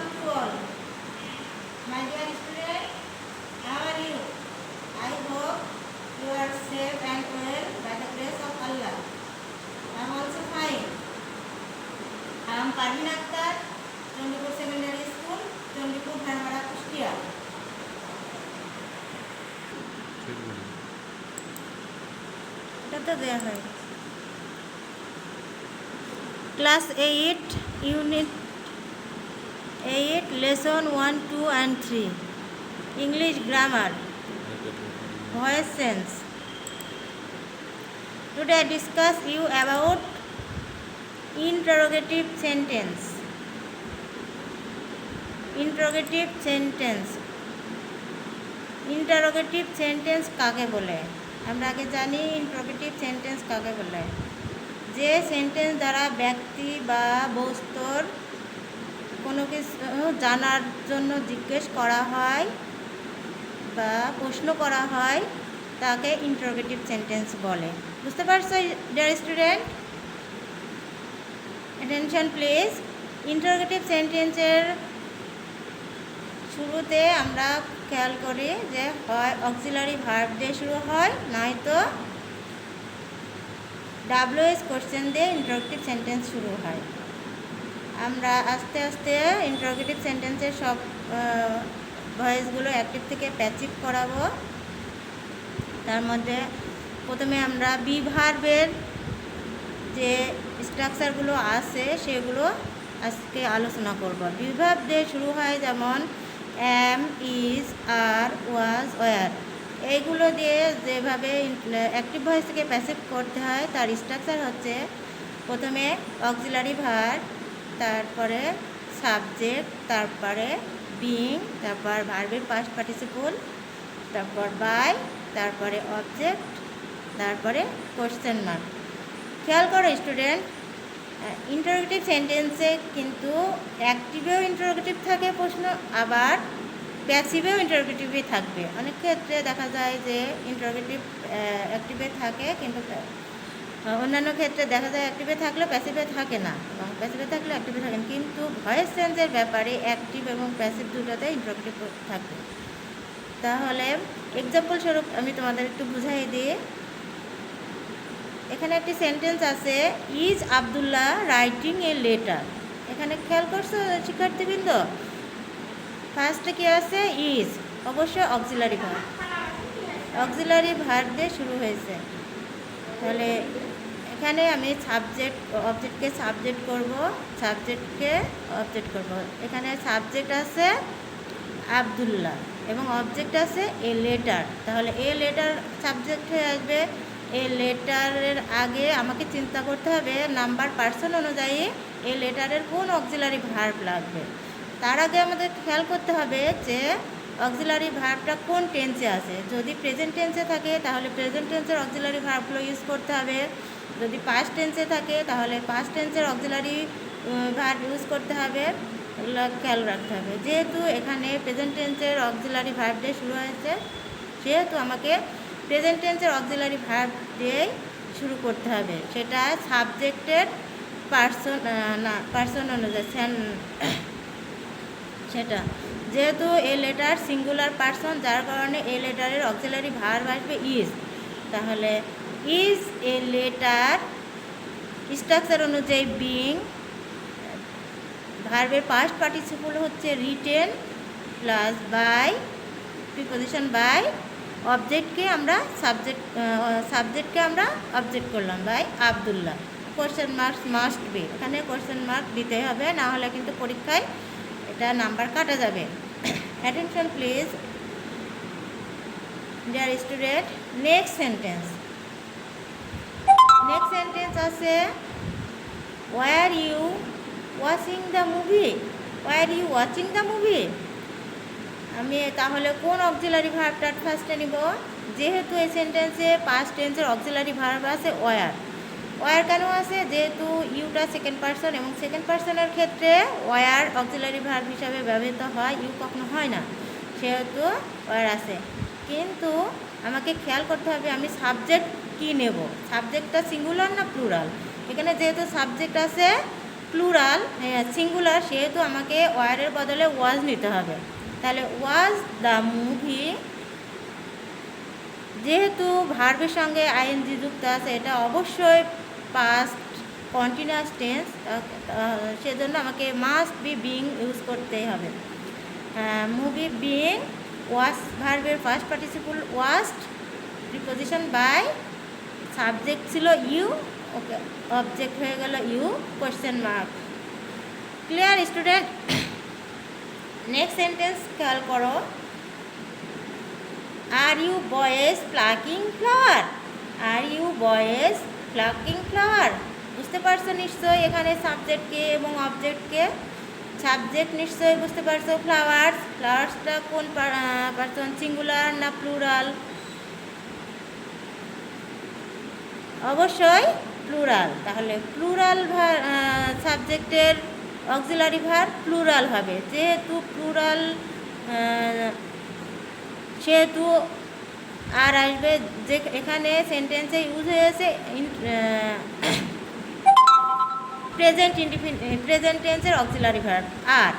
afternoon to all. My dear students, how are you? I hope you are safe and well by the grace of Allah. I am also fine. I am Parveen Akhtar, Chandipur Secondary School, Chandipur, Bharmara, Kushtia. Class 8, Unit 8, Lesson 1, 2 and 3. English Grammar, Voice Sense. Today I discuss you about interrogative sentence. Interrogative sentence. Interrogative sentence কাকে বলে? আমরা আগে জানি interrogative sentence কাকে বলে। যে sentence দ্বারা ব্যক্তি বা বস্তুর কোনো কিছু জানার জন্য জিজ্ঞেস করা হয় বা প্রশ্ন করা হয় তাকে ইন্টারোগেটিভ সেন্টেন্স বলে। বুঝতে পারছো deer student? Attention please. Interrogative সেন্টেন্সের শুরুতে আমরা খেয়াল করি যে হয় অক্সিলারি ভার্ব দিয়ে শুরু হয়, নয়তো ডাব্লিউএস কোশ্চেন দিয়ে ইন্টারোগেটিভ সেন্টেন্স শুরু হয়। আমরা আস্তে আস্তে ইন্টারোগেটিভ সেন্টেন্সের সব ভয়েসগুলো অ্যাক্টিভ থেকে প্যাসিভ করাবো। তার মধ্যে প্রথমে আমরা বি ভার্বের যে স্ট্রাকচারগুলো আছে সেগুলো আজকে আলোচনা করব। বি ভার্ব দিয়ে শুরু হয় যেমন am, is, are, was, were. এইগুলো দিয়ে যেভাবে অ্যাক্টিভ ভয়েস থেকে প্যাসিভ করতে হয় তার স্ট্রাকচার হচ্ছে প্রথমে অক্সিলারি ভার্ব, তারপরে সাবজেক্ট, তারপরে বিং, তারপর ভার্বের পাস্ট পার্টিসিপল, তারপর বাই, তারপরে অবজেক্ট, তারপরে কোশ্চেন মার্ক। খেয়াল করো স্টুডেন্ট, ইন্টারোগেটিভ সেন্টেন্সে কিন্তু অ্যাক্টিভেও ইন্টারোগেটিভ থাকে প্রশ্ন, আবার প্যাসিভেও ইন্টারোগেটিভই থাকবে। অনেক ক্ষেত্রে দেখা যায় যে ইন্টারোগেটিভ অ্যাক্টিভে থাকে, কিন্তু অন্যান্য ক্ষেত্রে দেখা যায় অ্যাক্টিভে থাকলেও প্যাসিভে থাকে না, এবং প্যাসিভে থাকলে অ্যাক্টিভে থাকে না। কিন্তু ভয়েস চেঞ্জের ব্যাপারে অ্যাক্টিভ এবং প্যাসিভ দুটোতে ইন্টারোগেটিভ থাকে। তাহলে এক্সাম্পল স্বরূপ আমি তোমাদের একটু বুঝাই দিই। এখানে একটি সেন্টেন্স আছে, is Abdullah writing a letter. এখানে খেয়াল করছো শিক্ষার্থীবৃন্দ, ফার্স্টে কি আছে? ইজ, অবশ্যই অক্সিলারি ভার্ব। অক্সিলারি ভার্ব দিয়ে শুরু হয়েছে। তাহলে এখানে আমি সাবজেক্ট অবজেক্টকে সাবজেক্ট করব, সাবজেক্টকে অবজেক্ট করব। এখানে সাবজেক্ট আছে আবদুল্লাহ এবং অবজেক্ট আছে এ লেটার। তাহলে এ লেটার সাবজেক্ট হয়ে আসবে। এ লেটারের আগে আমাকে চিন্তা করতে হবে নাম্বার পার্সন অনুযায়ী এ লেটারের কোন অক্সিলারি ভার্ব লাগবে। তার আগে আমাদের খেয়াল করতে হবে যে অক্সিলারি ভার্বটা কোন টেন্সে আছে। যদি প্রেজেন্ট টেন্সে থাকে তাহলে প্রেজেন্ট টেন্সের অক্সিলারি ভার্বগুলো ইউজ করতে হবে। যদি পাস্ট টেন্সে থাকে তাহলে পাস্ট টেন্সের অক্সিলারি ভার্ব ইউজ করতে হবে। এগুলো খেয়াল রাখতে হবে। যেহেতু এখানে প্রেজেন্ট টেন্সের অক্সিলারি ভার্ব দিয়ে শুরু হয়েছে, সেহেতু আমাকে প্রেজেন্ট টেন্সের অক্সিলারি ভার্ব দিয়েই শুরু করতে হবে। সেটা সাবজেক্টের পার্সন অনুযায়ী। সেটা যেহেতু এ লেটার সিঙ্গুলার পার্সন, যার কারণে এ লেটারের অক্সিলারি ভার্ব আসবে ইজ। তাহলে ইজ এ লেটার স্ট্রাকচার অনুযায়ী বিং, ভার্বের পাস্ট পার্টিসিপল হচ্ছে written plus by, preposition by, অবজেক্টকে আমরা সাবজেক্টকে আমরা অবজেক্ট করলাম by Abdullah. Question marks must be, এখানে কোশ্চেন মার্ক দিতে হবে, না হলে কিন্তু পরীক্ষায় এটা নাম্বার কাটা যাবে। Attention please dear student. Next sentence আছে were you watching the movie. Were you watching the movie, আমি তাহলে কোন অক্সিলারি ভার্বটা ফার্স্টে নিব? যেহেতু এই সেন্টেন্সে পাস্ট টেন্সের অক্সিলারি ভার্ব আছে ওয়ার। ওয়ার কেন আছে? যেহেতু ইউটা সেকেন্ড পার্সন, এবং সেকেন্ড পার্সনের ক্ষেত্রে ওয়ার অক্সিলারি ভার্ব হিসাবে ব্যবহৃত হয়, ইউ কখনো হয় না, সেহেতু ওয়ার আছে। কিন্তু আমাকে খেয়াল করতে হবে আমি সাবজেক্ট কি নেব। সাবজেক্টটা সিঙ্গুলার না প্লুরাল? এখানে যেহেতু সাবজেক্ট আছে প্লুরাল সিঙ্গুলার, সেহেতু আমাকে ওয়ারের বদলে ওয়াজ নিতে হবে। তাহলে ওয়াজ দ্য মুভি, যেহেতু ভার্বের সঙ্গে আইএনজি যুক্ত আছে, এটা অবশ্যই পাস্ট কন্টিনিউয়াস টেন্স, সেজন্য আমাকে মাস্ট বি বিং ইউজ করতেই হবে। মুভি বিং ওয়াজ ভার্বের ফার্স্ট পার্টিসিপল ওয়াজড, প্রিপোজিশন বাই, সাবজেক্ট ছিল ইউ, ওকে অবজেক্ট হয়ে গেল you, question mark. Clear student? Next sentence খেয়াল করো। Are you boys plucking flower? Are you boys plucking flower? বুঝতে পারছো নিশ্চয়ই এখানে সাবজেক্টকে এবং অবজেক্টকে। সাবজেক্ট নিশ্চয়ই বুঝতে পারছো, ফ্লাওয়ার্স। ফ্লাওয়ার্সটা কোন পারসন, সিঙ্গুলার না প্লুরাল? অবশ্যই প্লুরাল। তাহলে প্লুরাল সাবজেক্টের অক্সিলারি ভার্ব প্লুরাল হবে। যেহেতু প্লুরাল সেহেতু আর আসবে, যে এখানে সেন্টেন্সে ইউজ হয়েছে প্রেজেন্ট টেন্সের অক্সিলারি ভার্ব আর।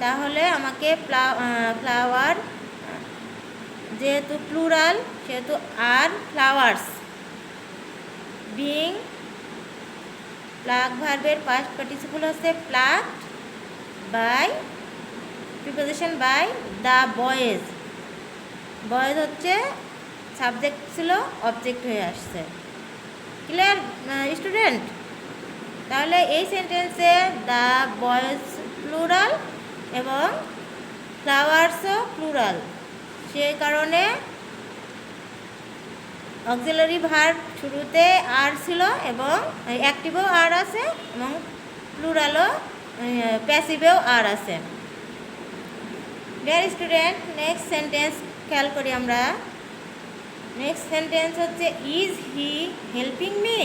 তাহলে আমাকে ফ্লাওয়ার, যেহেতু প্লুরাল সেহেতু আর, ফ্লাওয়ার্স। বিং প্লাক ভার্বের পাস্ট পার্টিসিপল হচ্ছে plucked by, preposition by the boys. Boys হচ্ছে সাবজেক্ট ছিল, অবজেক্ট হয়ে আসছে। Clear student? তাহলে এই সেন্টেন্সে দ্য বয়েজ প্লুরাল এবং ফ্লাওয়ার্সও প্লুরাল, সেই কারণে অক্সিলারি ভার্ব শুরুতে আর ছিল এবং অ্যাক্টিভও আর আছে এবং প্লুরালও প্যাসিভেও আর আছে। ডিয়ার স্টুডেন্ট, নেক্সট সেন্টেন্স খেয়াল করি আমরা। নেক্সট সেন্টেন্স হচ্ছে is he helping me?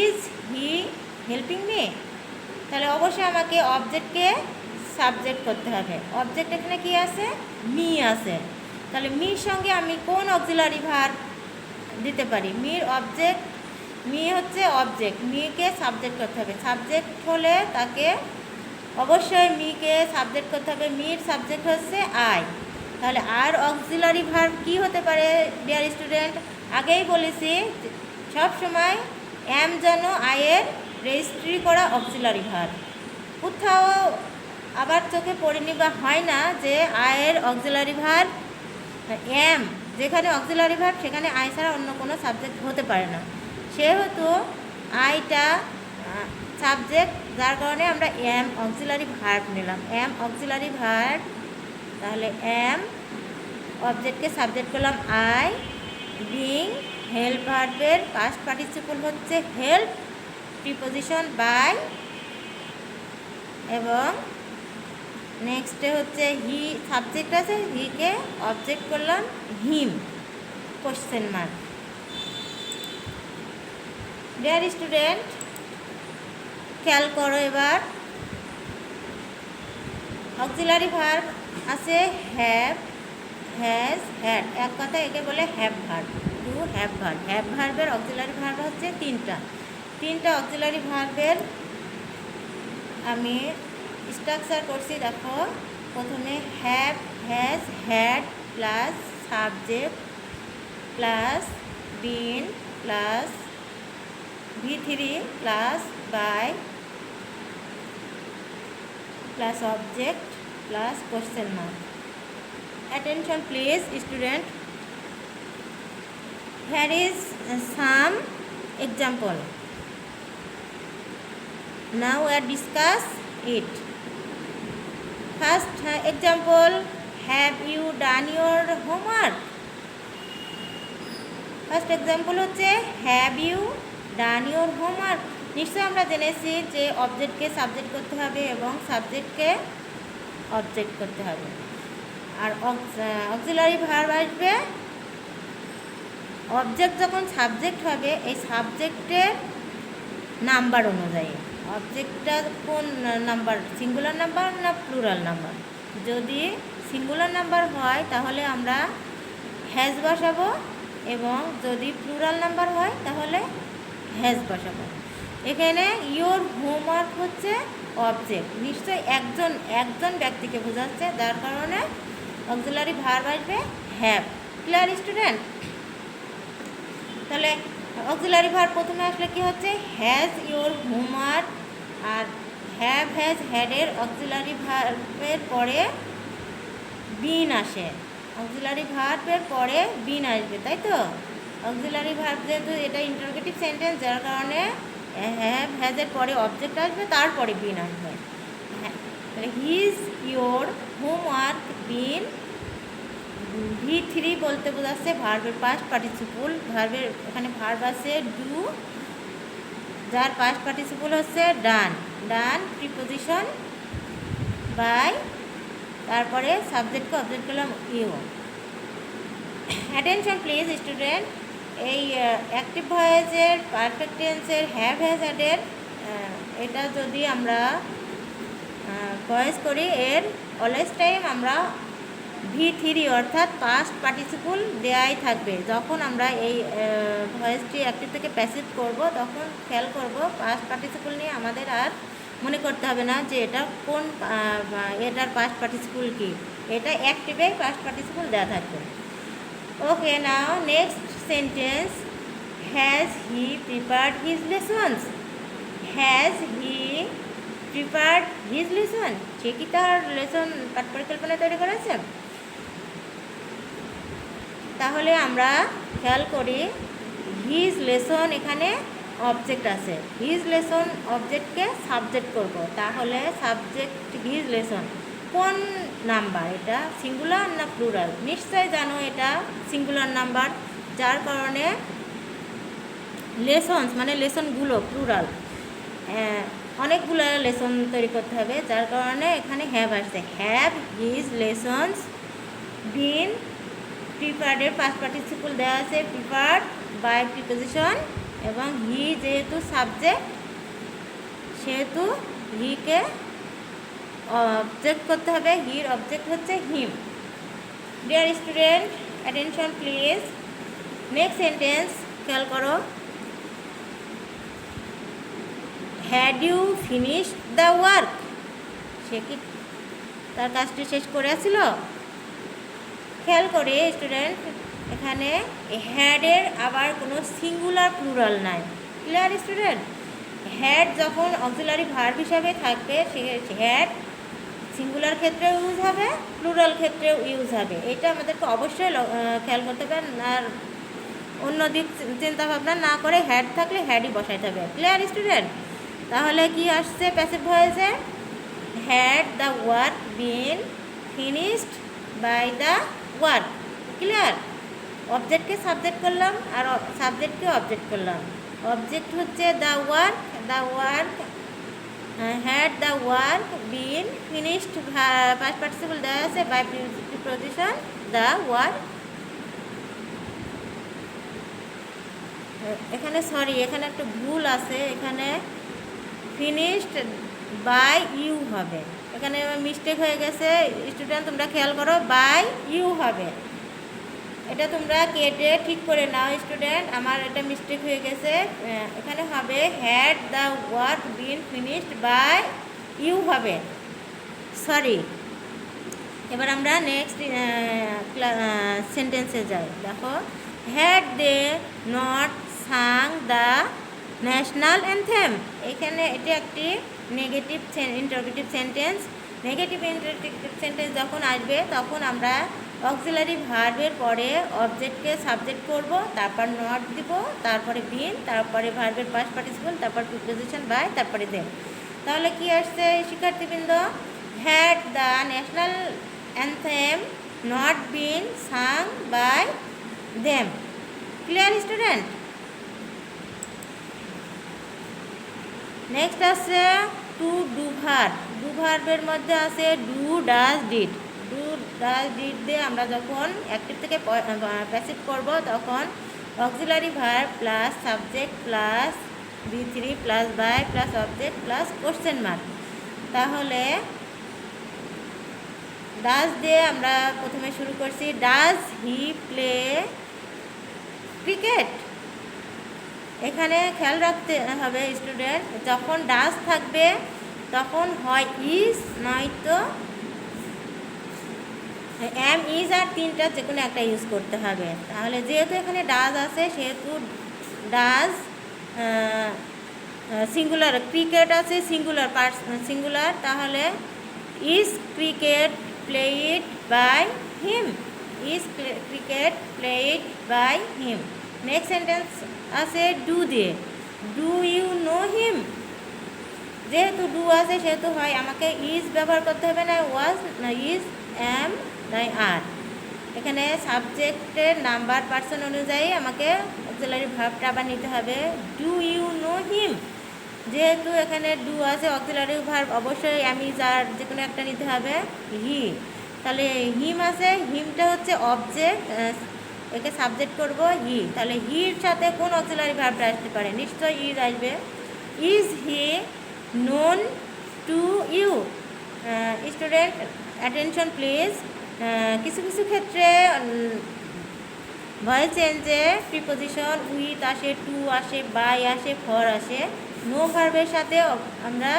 Is he helping me? তাহলে অবশ্যই আমাকে অবজেক্টকে সাবজেক্ট করতে হবে। অবজেক্ট এখানে কি আছে? মি আছে। তাহলে মির সঙ্গে আমি কোন অক্সিলারি ভার্ব দিতে পারি? মির অবজেক্ট, মি হচ্ছে অবজেক্ট, মিকে সাবজেক্ট করতে হবে। সাবজেক্ট হলে তাকে অবশ্যই মিকে সাবজেক্ট করতে হবে। মির সাবজেক্ট হচ্ছে আই। তাহলে আর অক্সিলারি ভার্ব কি হতে পারে ডিয়ার স্টুডেন্ট? আগেই বলেছি সব সময় এম যেন আয়ের রেজিস্ট্রি করা অক্সিলারি ভার্ব। কোথাও আবার চোখে পড়েনি বা হয় না যে আয়ের অক্সিলারি ভার্ব এম, যেখানে অক্সিলারি ভার্ব সেখানে আই ছাড়া অন্য কোনো সাবজেক্ট হতে পারে না। সেহেতু আইটা সাবজেক্ট, যার কারণে আমরা এম অক্সিলারি ভার্ব নিলাম। এম অক্সিলারি ভার্ব, তাহলে এম অবজেক্টকে সাবজেক্ট করলাম আই। বিং হেল্প ভার্বের পাস্ট পার্টিসিপল হচ্ছে হেল্প, প্রিপোজিশন বাই, এবং নেক্সটে হচ্ছে হি সাবজেক্ট আছে, হিকে অবজেক্ট করলাম হিম, কোশ্চেন মার্ক। ডিয়ার স্টুডেন্ট, খেয়াল করো এবার। অক্সিলারি ভার্ব আছে হ্যাভ, হ্যাজ, হ্যাড। এক কথা একে বলে have verb. To have verb. Have ভার্বের অক্সিলারি ভার্ব হচ্ছে তিনটা অক্সিলারি ভার্বের আমি স্ট্রাকচার করছি, দেখো। প্রথমে have, has, had plus subject plus been plus V3 plus by plus object plus question mark. Attention please student. Here is some example. Now we are discuss it. First example, have you done your homework? First example হচ্ছে have you done your homework. নিশ্চয়ই আমরা জেনেছি যে অবজেক্টকে subject করতে হবে এবং সাবজেক্টকে object করতে হবে। আর অক্সিলারি ভার্ব আসবে, অবজেক্ট যখন সাবজেক্ট হবে এই সাবজেক্টের নাম্বার অনুযায়ী। অবজেক্টটা কোন নাম্বার, সিঙ্গুলার নাম্বার না প্লুরাল নাম্বার? যদি সিঙ্গুলার নাম্বার হয় তাহলে আমরা হ্যাজ বসাবো, এবং যদি প্লুরাল নাম্বার হয় তাহলে হ্যাজ বসাবো। এখানে ইওর হোমওয়ার্ক হচ্ছে অবজেক্ট, নিশ্চয়ই একজন একজন ব্যক্তিকে বোঝাচ্ছে, যার কারণে অক্সিলারি ভার্ব আসবে হ্যাভ। Clear student? তাহলে অক্সিলারি ভার্ব প্রথমে আসলে কি হচ্ছে, হ্যাজ ইওর হোমওয়ার্ক, আর হ্যাভ হ্যাজ হ্যাডের অক্সিলারি ভার্বের পরে বিন আসে, অক্সিলারি ভার্বের পরে বিন আসবে, তাই তো? অক্সিলারি ভার্ব যেহেতু এটা ইন্টারোগেটিভ সেন্টেন্স, যার কারণে হ্যাভ হ্যাজের পরে অবজেক্ট আসবে, তারপরে বিন আসবে। His your homework bin, V3 বলতে বোঝাচ্ছে ভার্বের পাস্ট পার্টিসিপল, ভার্বের এখানে ভার্ব আছে ডু, যার পাস্ট পার্টিসিপল হচ্ছে ডান, ডান প্রিপোজিশন বাই, তারপরে সাবজেক্টকে অবজেক্ট করলাম ইউ। অ্যাটেনশন প্লিজ স্টুডেন্ট, এই অ্যাক্টিভ ভয়েসের পারফেক্ট টেন্সের হ্যাভ হ্যাজ হ্যাডের এটা যদি আমরা ভয়েস করি, এর অলওয়েজ টাইম আমরা V3 অর্থাৎ পাস্ট পার্টিসিপল দেয়াই থাকবে। যখন আমরা এই ভয়েসটি অ্যাক্টিভ থেকে প্যাসিভ করব, তখন খেয়াল করব পাস্ট পার্টিসিপল নিয়ে আমাদের আর মনে করতে হবে না যে এটা কোন এটার পাস্ট পার্টিসিপল কি, এটা অ্যাক্টিভেই পাস্ট পার্টিসিপল দেওয়া থাকবে। Okay, now next sentence, has he prepared his lessons. Has he prepared his lesson, সে কি তার লেসন পাঠ পরিকল্পনা তৈরি করেছে? তাহলে আমরা খেয়াল করি হিজ লেসন, এখানে অবজেক্ট আছে, হিজ লেসন অবজেক্টকে সাবজেক্ট করব, তাহলে সাবজেক্ট হিজ লেসন কোন নাম্বার, এটা সিঙ্গুলার না প্লুরাল? নিশ্চয় জানো এটা সিঙ্গুলার নাম্বার, যার কারণে লেসনস মানে লেসনগুলো প্লুরাল, অনেকগুলো লেসন তৈরি করতে হবে, যার কারণে এখানে হ্যাভ আসছে। হ্যাভ হিজ লেসনস বিন প্রিপার্ডের পাস্ট পার্টিসিপল দেওয়া আছে প্রিপার্ড বাই প্রিপোজিশন, এবং হি যেহেতু সাবজেক্ট সেহেতু হিকে অবজেক্ট করতে হবে, হির অবজেক্ট হচ্ছে him. Dear student, attention please. Next sentence খেয়াল করো, had you finish the work, সে কি তার কাজটি শেষ করেছিল? খেয়াল করে স্টুডেন্ট, এখানে হ্যাডের আবার কোনো সিঙ্গুলার প্লুরাল নাই। Clear student? হ্যাড যখন অক্সিলারি ভার্ব হিসাবে থাকবে, সে হ্যাড সিঙ্গুলার ক্ষেত্রেও ইউজ হবে, প্লুরাল ক্ষেত্রেও ইউজ হবে, এটা আমাদেরকে অবশ্যই খেয়াল করতে হবে, আর অন্য দিক চিন্তাভাবনা না করে হ্যাড থাকলে হ্যাডই বসাইতে হবে। Clear student? তাহলে কি আসছে প্যাসিভ ভয়েসে, had the work been finished by the work. Clear? অবজেক্টকে সাবজেক্ট করলাম আর সাবজেক্টকে অবজেক্ট করলাম, অবজেক্ট হচ্ছে the work, the work had the work been finished, past participle দেওয়া আছে বাই প্রিপোজিশন দ্য ওয়ার্ক। এখানে সরি, এখানে একটু ভুল আছে, এখানে ফিনিশড বাই ইউ হবে, এখানে মিস্টেক হয়ে গেছে স্টুডেন্ট, তোমরা খেয়াল করো, বাই ইউ হবে, এটা তোমরা কেটে ঠিক করে নাও স্টুডেন্ট, আমার এটা মিস্টেক হয়ে গেছে, এখানে হবে had the work been finished by you হবে, সরি। এবার আমরা নেক্সট সেন্টেন্সে যাই। দেখো, had they not sung the national anthem, এখানে এটি একটি negative interrogative sentence. Negative interrogative sentence যখন আসবে, তখন আমরা অক্সিলারি ভার্বের পরে অবজেক্টকে সাবজেক্ট করব, তারপর নট দিব, তারপরে বিন, তারপরে ভার্বের পাস্ট পার্টিসিপল, তারপর প্রিপোজিশন বাই, তারপরে দেম। তাহলে কি আসছে শিক্ষার্থীবৃন্দ? Had the national anthem not been sung by them. Clear student? Next আছে টু ডু ভার্ব। ডু ভার্বের মধ্যে আছে do, does, did. Do, does, did দিয়ে আমরা যখন অ্যাক্টিভ থেকে প্যাসিভ করব, তখন auxiliary verb plus subject plus V3 plus by plus object plus question mark. তাহলে ডাজ দিয়ে আমরা প্রথমে শুরু করছি, ডাজ হি প্লে ক্রিকেট? এখানে খেয়াল রাখতে হবে স্টুডেন্ট, যখন ডাজ থাকবে তখন হয় ইজ, নয়তো এম, ইজ আর তিনটা যে কোনো একটা ইউজ করতে হবে। তাহলে যেহেতু এখানে ডাজ আছে সেহেতু ডাজ সিঙ্গুলার, ক্রিকেট আছে সিঙ্গুলার সিঙ্গুলার, তাহলে is cricket played by him, is cricket played by him. Next sentence আছে ডু দিয়ে, ডু ইউ নো হিম, যেহেতু ডু আছে সেহেতু হয় আমাকে ইজ ব্যবহার করতে হবে, না ওয়াজ, না ইজ, এম, নাই আর। এখানে সাবজেক্টের নাম্বার পার্সন অনুযায়ী আমাকে অক্সিলারি ভার্বটা আবার নিতে হবে। ডু ইউ নো হিম, যেহেতু এখানে ডু আছে অক্সিলারি ভার্ব অবশ্যই এম, ইজ, আর যে কোনো একটা নিতে হবে। হি, তাহলে হিম আছে, হিমটা হচ্ছে অবজেক্ট, একে সাবজেক্ট করব হি, তাহলে হির সাথে কোন অক্সিলারি ভার্বটা আসতে পারে? নিশ্চয়ই ইজ আসবে। Is he known to you? Student attention please, কিছু কিছু ক্ষেত্রে ভয়েস চেঞ্জে প্রিপোজিশন উইথ আসে, টু আসে, বাই আসে, ফর আসে। নো ভার্বের সাথে আমরা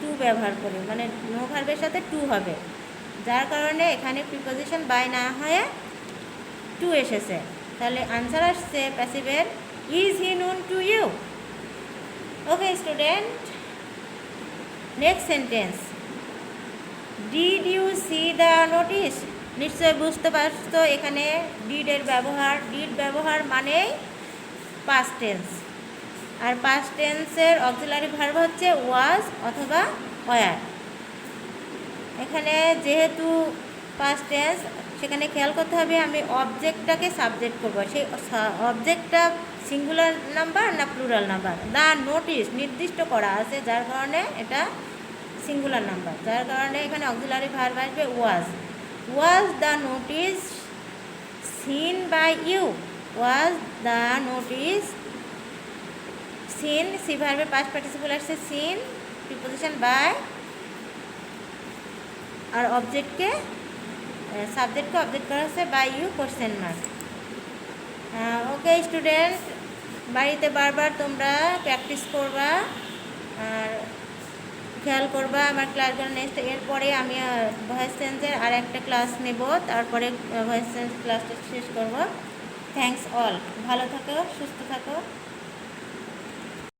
টু ব্যবহার করি, মানে নো ভার্বের সাথে টু হবে, যার কারণে এখানে প্রিপোজিশন বাই না হয়ে টু এসেছে। তাহলে আনসার আসছে প্যাসিভের is he known to you. Okay student, next sentence, did you see the notice? নিশ্চয় বুঝতে পারছো এখানে ডিডের ব্যবহার, ডিড ব্যবহার মানেই পাস্ট টেন্স, আর পাস্ট টেন্সের অক্সিলারি ভার্ব হচ্ছে ওয়াজ অথবা ওয়ার। এখানে যেহেতু পাস্ট টেন্স, সেখানে খেয়াল করতে হবে আমি অবজেক্টটাকে সাবজেক্ট করবো, সেই অবজেক্টটা সিঙ্গুলার নাম্বার না প্লুরাল নাম্বার। দ্য নোটিশ নির্দিষ্ট করা আছে, যার কারণে এটা সিঙ্গুলার নাম্বার, যার কারণে এখানে অক্সিলারি ভার্ব আসবে was. Was the notice seen by you? Was the notice seen, see ভার্বের পাস্ট পার্টিসিপল আসছে সিন, প্রিপোজিশন বাই, আর অবজেক্টকে সাবজেক্টকে অবজেক্ট করা হচ্ছে by you question mark. Okay student, বাড়িতে বারবার তোমরা প্র্যাকটিস করবা আর খেয়াল করবা আমার ক্লাসগুলো। নেক্সট এরপরে আমি ভয়েস চেঞ্জের আর একটা ক্লাস নেব, তারপরে ভয়েস চেঞ্জ ক্লাসটা শেষ করব। থ্যাঙ্কস অল, ভালো থাকো, সুস্থ থাকো।